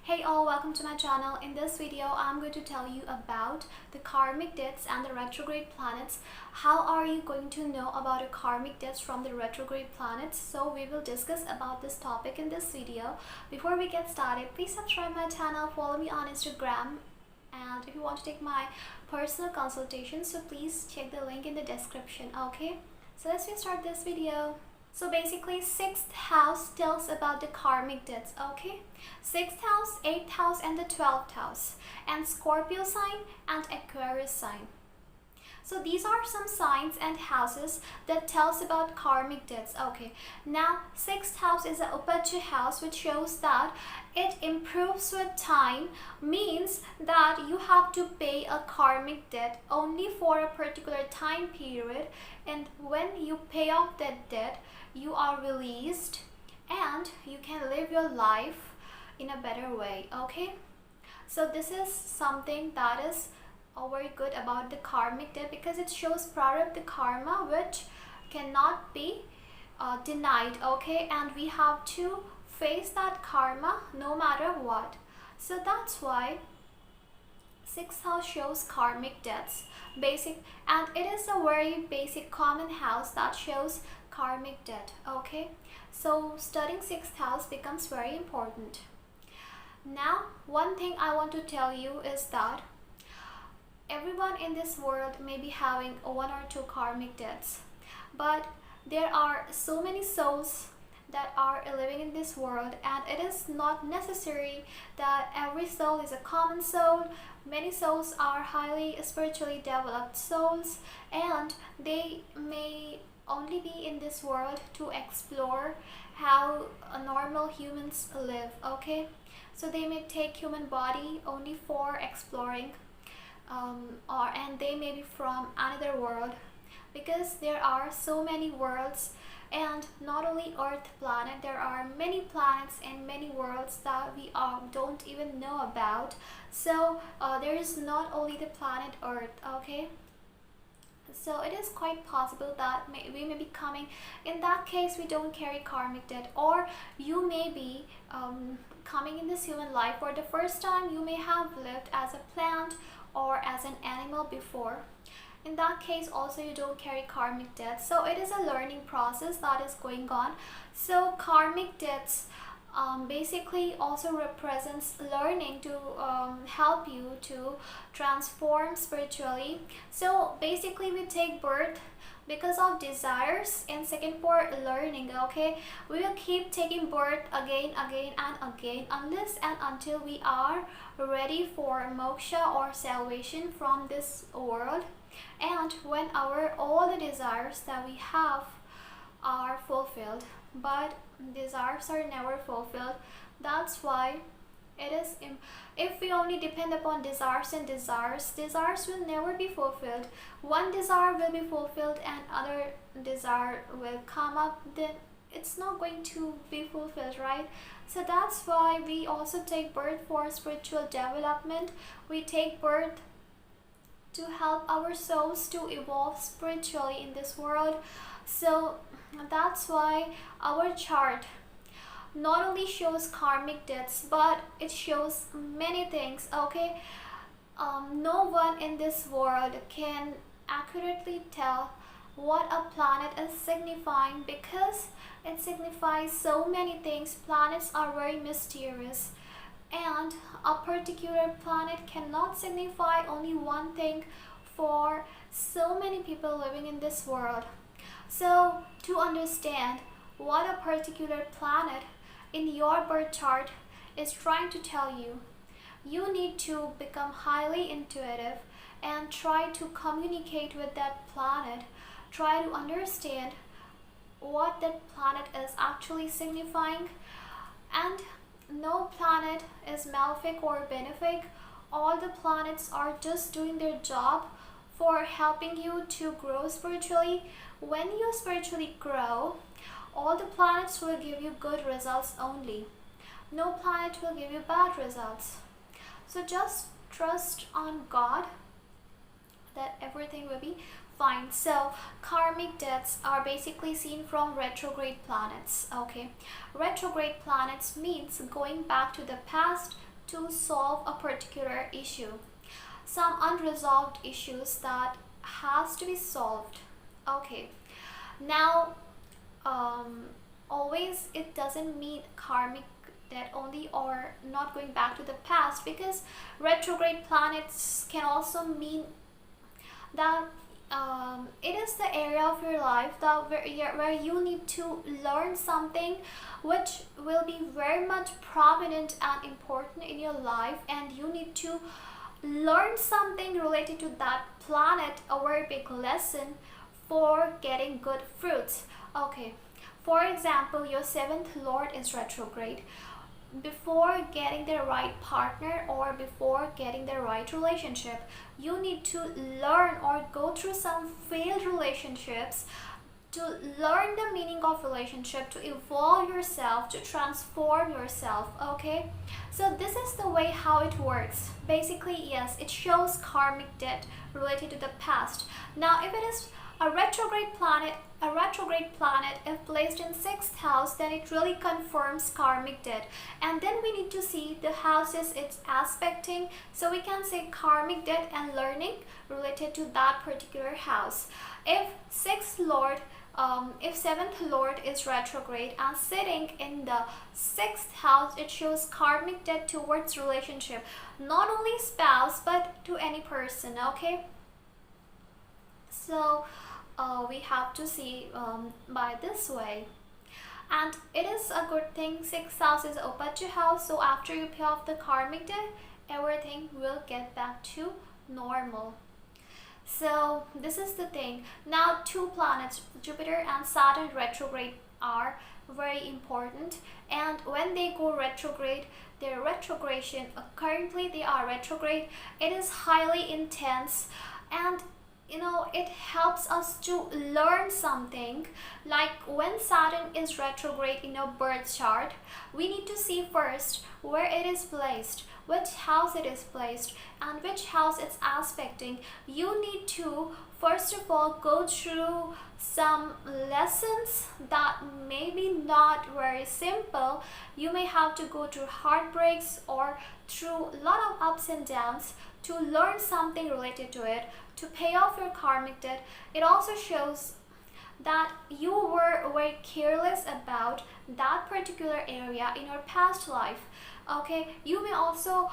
Hey all, welcome to my channel. In this video, I'm going to tell you about the karmic debts and the retrograde planets. How are you going to know about the karmic debts from the retrograde planets? So we will discuss about this topic in this video. Before we get started, please subscribe my channel, follow me on Instagram, and if you want to take my personal consultation, so please check the link in the description. Okay, so let's start this video. So basically, 6th house tells about the karmic debts, okay? 6th house, 8th house, and the 12th house, and Scorpio sign and Aquarius sign. So these are some signs and houses that tells about karmic debts. Okay, now 6th house is an Upacha house, which shows that it improves with time, means that you have to pay a karmic debt only for a particular time period, and when you pay off that debt, you are released and you can live your life in a better way. Okay, so this is something that is very good about the karmic debt, because it shows prarabdha karma which cannot be denied. Okay, and we have to face that karma no matter what. So that's why 6th house shows karmic debts, basic, and it is a very basic common house that shows karmic debt. Okay, so studying 6th house becomes very important. Now, one thing I want to tell you is that everyone in this world may be having one or two karmic debts, but there are so many souls that are living in this world, and it is not necessary that every soul is a common soul. Many souls are highly spiritually developed souls, and they may only be in this world to explore how normal humans live. Okay, so they may take human body only for exploring, and they may be from another world, because there are so many worlds, and not only Earth planet, there are many planets and many worlds that we don't even know about. So there is not only the planet Earth. Okay, so it is quite possible that we may be coming. In that case, we don't carry karmic debt, or you may be coming in this human life for the first time. You may have lived as a plant or as an animal before. In that case also, you don't carry karmic debts. So it is a learning process that is going on. So karmic debts basically also represents learning to help you to transform spiritually. So basically, we take birth because of desires, and second for learning. Okay, we will keep taking birth again and again, unless and until we are ready for moksha or salvation from this world, and when all the desires that we have are fulfilled. But desires are never fulfilled. That's why it is if we only depend upon desires and desires will never be fulfilled. One desire will be fulfilled and other desire will come up, then it's not going to be fulfilled, right? So that's why we also take birth for spiritual development. We take birth to help our souls to evolve spiritually in this world. So that's why our chart not only shows karmic debts, but it shows many things. Okay, no one in this world can accurately tell what a planet is signifying, because it signifies so many things. Planets are very mysterious, and a particular planet cannot signify only one thing for so many people living in this world. So to understand what a particular planet in your birth chart is trying to tell you, you need to become highly intuitive and try to communicate with that planet. Try to understand what that planet is actually signifying. And no planet is malefic or benefic. All the planets are just doing their job for helping you to grow spiritually. When you spiritually grow, all the planets will give you good results only. No planet will give you bad results. So just trust on God that everything will be fine. So karmic debts are basically seen from retrograde planets. Okay, retrograde planets means going back to the past, to solve a particular issue, some unresolved issues that has to be solved. Okay, now always it doesn't mean karmic debt only or not going back to the past, because retrograde planets can also mean that it is the area of your life that where you need to learn something which will be very much prominent and important in your life, and you need to learn something related to that planet, a very big lesson for getting good fruits. Okay, for example, your seventh lord is retrograde. Before getting the right partner or before getting the right relationship, you need to learn or go through some failed relationships to learn the meaning of relationship, to evolve yourself, to transform yourself. Okay, so this is the way how it works. Basically, yes, it shows karmic debt related to the past. Now if it is a retrograde planet, if placed in 6th house, then it really confirms karmic debt. And then we need to see the houses it's aspecting, so we can say karmic debt and learning related to that particular house. If 7th lord is retrograde and sitting in the 6th house, it shows karmic debt towards relationship, not only spouse but to any person. Okay, so we have to see by this way. And it is a good thing 6th house is Opatya house, so after you pay off the karmic debt, everything will get back to normal. So this is the thing. Now two planets, Jupiter and Saturn retrograde, are very important, and when they go retrograde, their retrogression, currently they are retrograde, it is highly intense, and it helps us to learn something. Like when Saturn is retrograde in your birth chart, we need to see first where it is placed, which house it is placed, and which house it's aspecting. You need to first of all go through some lessons that may be not very simple. You may have to go through heartbreaks or through a lot of ups and downs to learn something related to it, to pay off your karmic debt. It also shows that you were very careless about that particular area in your past life. Okay, you may also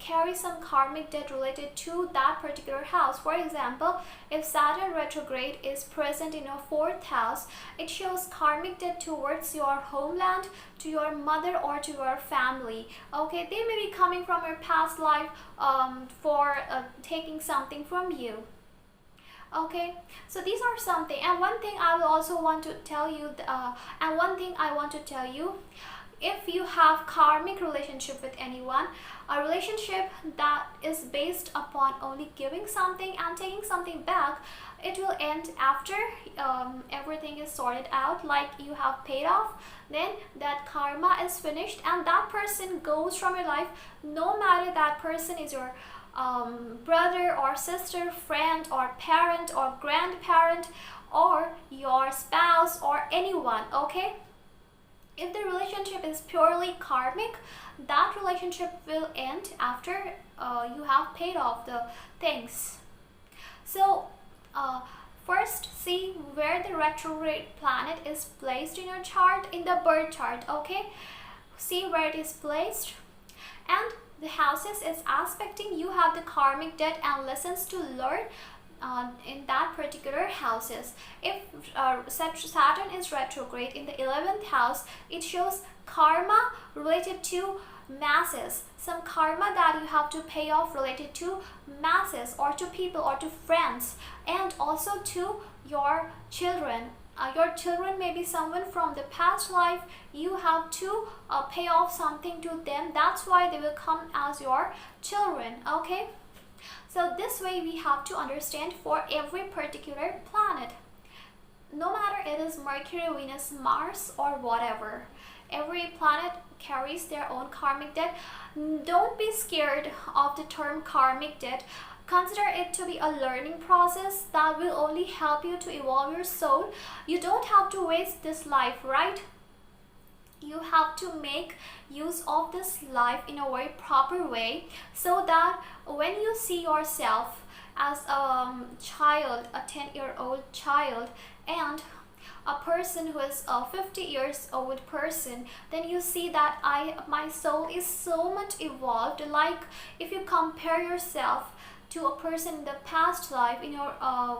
carry some karmic debt related to that particular house. For example, if Saturn retrograde is present in your 4th house, it shows karmic debt towards your homeland, to your mother or to your family. Okay, they may be coming from your past life for taking something from you. Okay, so these are something. And one thing I will also want to tell you, if you have karmic relationship with anyone, a relationship that is based upon only giving something and taking something back, it will end after everything is sorted out, like you have paid off, then that karma is finished and that person goes from your life. No matter that person is your brother or sister, friend or parent or grandparent or your spouse or anyone. Okay, if the relationship is purely karmic, that relationship will end after you have paid off the things. So first see where the retrograde planet is placed in your chart, in the birth chart. Okay, see where it is placed and the houses it's aspecting. You have the karmic debt and lessons to learn in that particular houses. If Saturn is retrograde in the 11th house, it shows karma related to masses, some karma that you have to pay off related to masses or to people or to friends, and also to your children. Your children may be someone from the past life. You have to pay off something to them. That's why they will come as your children. Okay, so this way we have to understand for every particular planet, no matter it is Mercury, Venus, Mars or whatever, every planet carries their own karmic debt. Don't be scared of the term karmic debt. Consider it to be a learning process that will only help you to evolve your soul. You don't have to waste this life, right? you have to make use of this life in a very proper way, so that when you see yourself as a child, a 10-year-old child, and a person who is a 50 years old person, then you see that my soul is so much evolved. Like if you compare yourself to a person in the past life,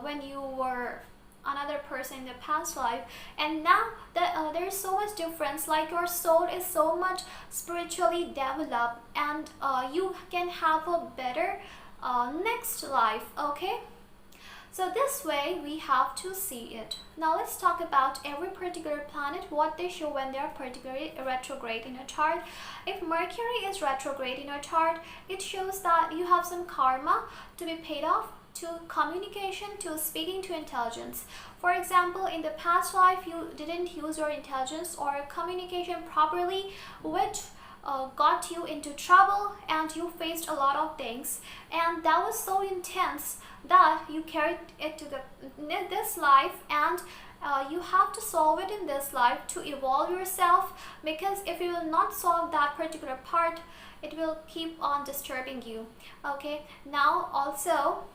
when you were another person in the past life, and now that there is so much difference. Like your soul is so much spiritually developed, and you can have a better next life. Okay, so this way we have to see it. Now let's talk about every particular planet, what they show when they are particularly retrograde in a chart. If Mercury is retrograde in a chart, it shows that you have some karma to be paid off, to communication, to speaking, to intelligence. For example, in the past life you didn't use your intelligence or communication properly, which got you into trouble, and you faced a lot of things, and that was so intense that you carried it to this life, and you have to solve it in this life to evolve yourself, because if you will not solve that particular part, it will keep on disturbing you. Okay, now also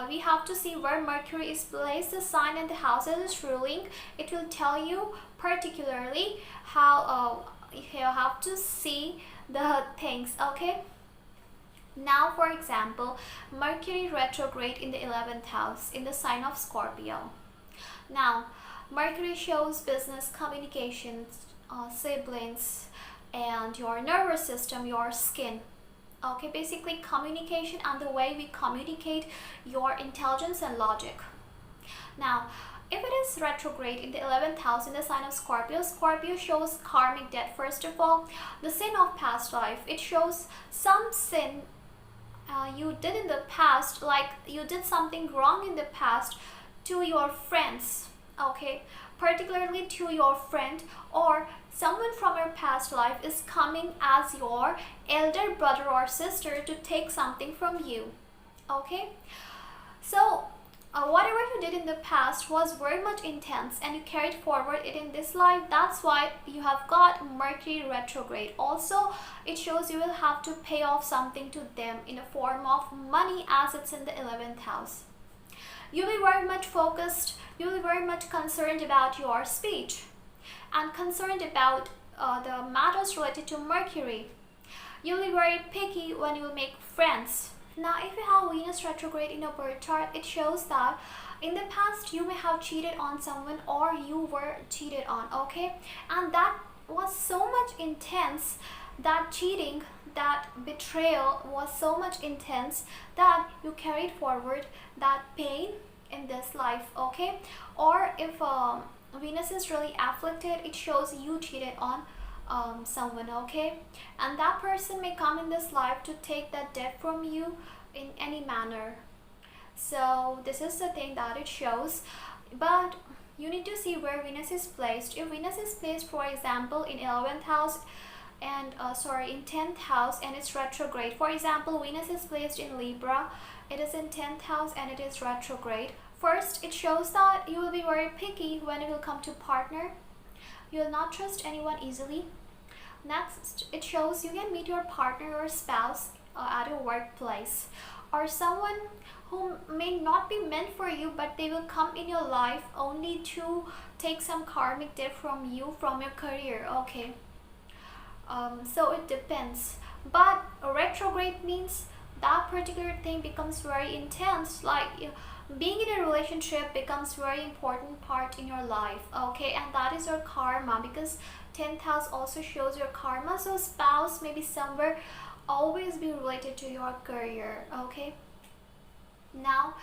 we have to see where Mercury is placed, the sign and the house it is ruling. It will tell you particularly how you have to see the things. Okay, now for example, Mercury retrograde in the 11th house in the sign of Scorpio. Now Mercury shows business, communications, siblings, and your nervous system, your skin. Okay, basically communication and the way we communicate, your intelligence and logic. Now if it is retrograde in the 11th house in the sign of Scorpio, Scorpio shows karmic debt. First of all, the sin of past life. It shows some sin you did in the past, like you did something wrong in the past to your friends. Okay, particularly to your friend, or someone from your past life is coming as your elder brother or sister to take something from you. Okay, so whatever you did in the past was very much intense, and you carried forward it in this life. That's why you have got Mercury retrograde. Also, it shows you will have to pay off something to them in the form of money, as it's in the 11th house. You'll be very much focused, you'll be very much concerned about your speech, and concerned about the matters related to Mercury. You'll be very picky when you make friends. Now if you have Venus retrograde in your birth chart, it shows that in the past you may have cheated on someone, or you were cheated on. Okay, and that was so much intense, that cheating, that betrayal was so much intense that you carried forward that pain in this life. Okay, or if Venus is really afflicted, it shows you cheated on someone. Okay, and that person may come in this life to take that debt from you in any manner. So this is the thing that it shows, but you need to see where Venus is placed. If Venus is placed, for example, in 11th house and in 10th house, and it's retrograde. For example, Venus is placed in Libra, it is in 10th house and it is retrograde. First, it shows that you will be very picky when it will come to partner. You will not trust anyone easily. Next, it shows you can meet your partner or spouse at a workplace, or someone who may not be meant for you, but they will come in your life only to take some karmic debt from you, from your career. Okay, so it depends, but retrograde means that particular thing becomes very intense, like being in a relationship becomes very important part in your life. Okay, and that is your karma, because 10th house also shows your karma. So spouse may be somewhere always be related to your career. Okay, now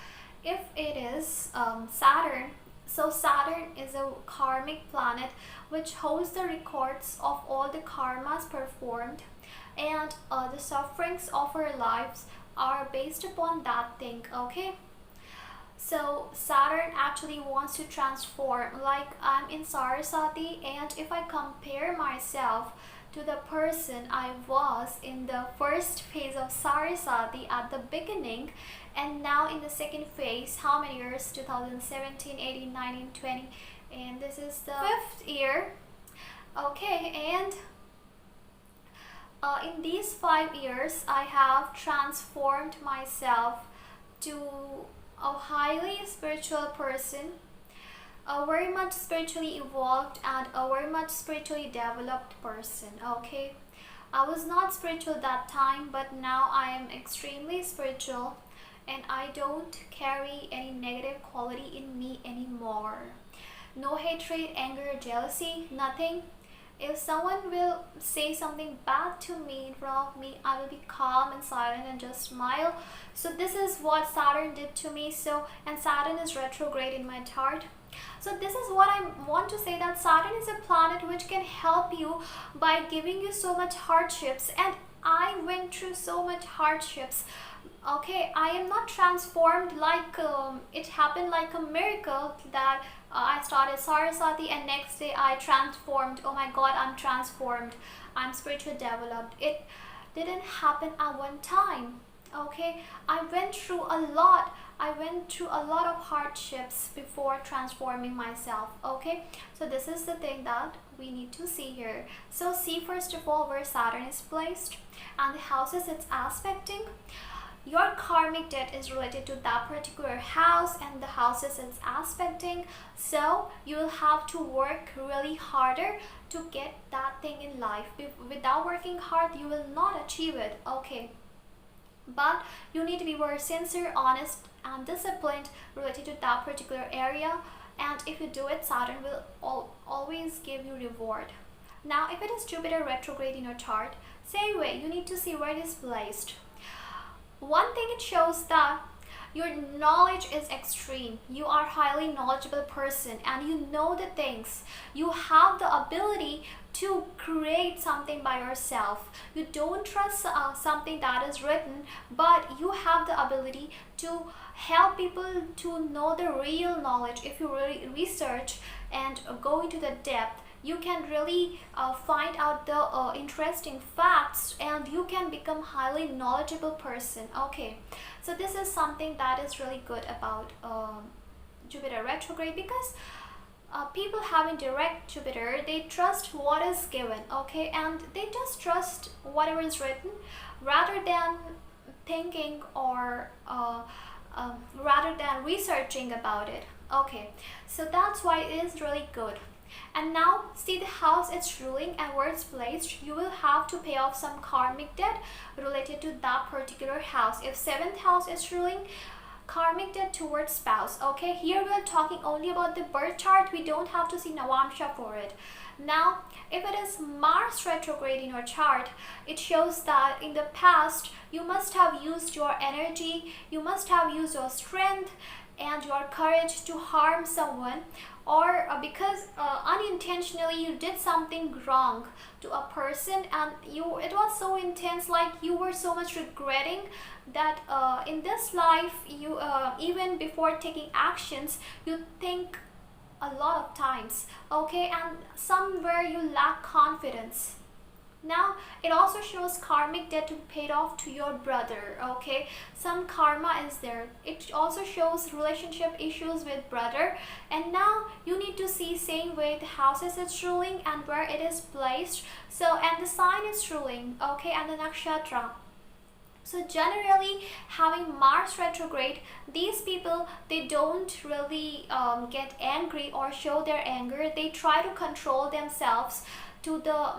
if it is Saturn, so Saturn is a karmic planet which holds the records of all the karmas performed, and the sufferings of our lives are based upon that thing. Okay, so Saturn actually wants to transform. Like I'm in Saraswati, and if I compare myself to the person I was in the first phase of Saraswati at the beginning, and now in the second phase, how many years? 2017, 18, 19, 20, and this is the 5th year. Okay, and in these 5 years, I have transformed myself to a highly spiritual person, a very much spiritually evolved and a very much spiritually developed person. Okay, I was not spiritual that time, but now I am extremely spiritual and I don't carry any negative quality in me anymore. No hatred, anger, jealousy, nothing. If someone will say something bad to me in front of me, I will be calm and silent and just smile. So this is what Saturn did to me. So, and Saturn is retrograde in my chart. So this is what I want to say, that Saturn is a planet which can help you by giving you so much hardships, and I went through so much hardships. Okay, I am not transformed like it happened like a miracle that I started Saraswati and next day I transformed. Oh my god, I'm transformed, I'm spiritually developed. It didn't happen at one time. Okay, I went through a lot. I went through a lot of hardships before transforming myself. Okay, so this is the thing that we need to see here. So see first of all where Saturn is placed and the houses it's aspecting. Your karmic debt is related to that particular house and the houses it's aspecting. So you will have to work really harder to get that thing in life. Without working hard, you will not achieve it. Okay, but you need to be very sincere, honest and disciplined related to that particular area, and if you do it, Saturn will always give you reward. Now if it is Jupiter retrograde in your chart, same way, you need to see where it is placed. One thing, it shows that your knowledge is extreme. You are a highly knowledgeable person and you know the things. You have the ability to create something by yourself. You don't trust something that is written, but you have the ability to help people to know the real knowledge. If you really research and go into the depth, you can really find out the interesting facts and you can become highly knowledgeable person. Okay, so this is something that is really good about Jupiter retrograde, because people having direct Jupiter, they trust what is given. Okay, and they just trust whatever is written rather than thinking or rather than researching about it. Okay, so that's why it is really good. And now see the house it's ruling and where it's placed. You will have to pay off some karmic debt related to that particular house. If 7th house is ruling, karmic debt towards spouse. Okay, here we are talking only about the birth chart. We don't have to see Navamsha for it. Now if it is Mars retrograde in your chart, it shows that in the past you must have used your energy, you must have used your strength and your courage to harm someone, or because unintentionally you did something wrong to a person and it was so intense, like you were so much regretting that in this life you even before taking actions you think a lot of times. Okay, and somewhere you lack confidence. Now it also shows karmic debt to be paid off to your brother. Okay, some karma is there. It also shows relationship issues with brother, and now you need to see same way the houses it's ruling and where it is placed. So and the sign is ruling. Okay, and the nakshatra. So generally having Mars retrograde, these people, they don't really get angry or show their anger. They try to control themselves to the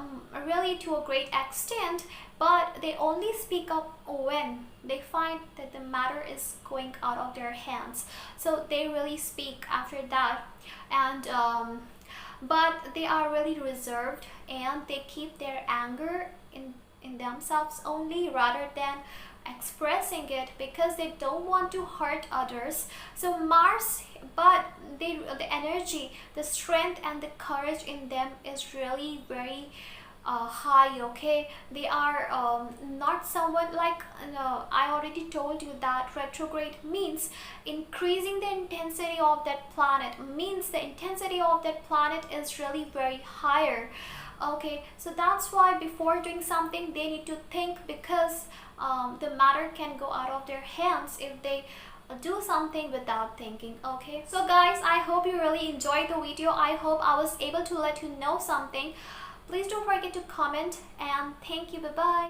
really to a great extent, but they only speak up when they find that the matter is going out of their hands. So they really speak after that, and but they are really reserved and they keep their anger in themselves only rather than expressing it because they don't want to hurt others. So Mars, but the energy, the strength and the courage in them is really very high. Okay, they are not someone like I already told you that retrograde means increasing the intensity of that planet, means the intensity of that planet is really very higher. Okay, so that's why before doing something they need to think, because the matter can go out of their hands if they do something without thinking. Okay, so guys, I hope you really enjoyed the video. I hope I was able to let you know something. Please don't forget to comment, and thank you. Bye bye.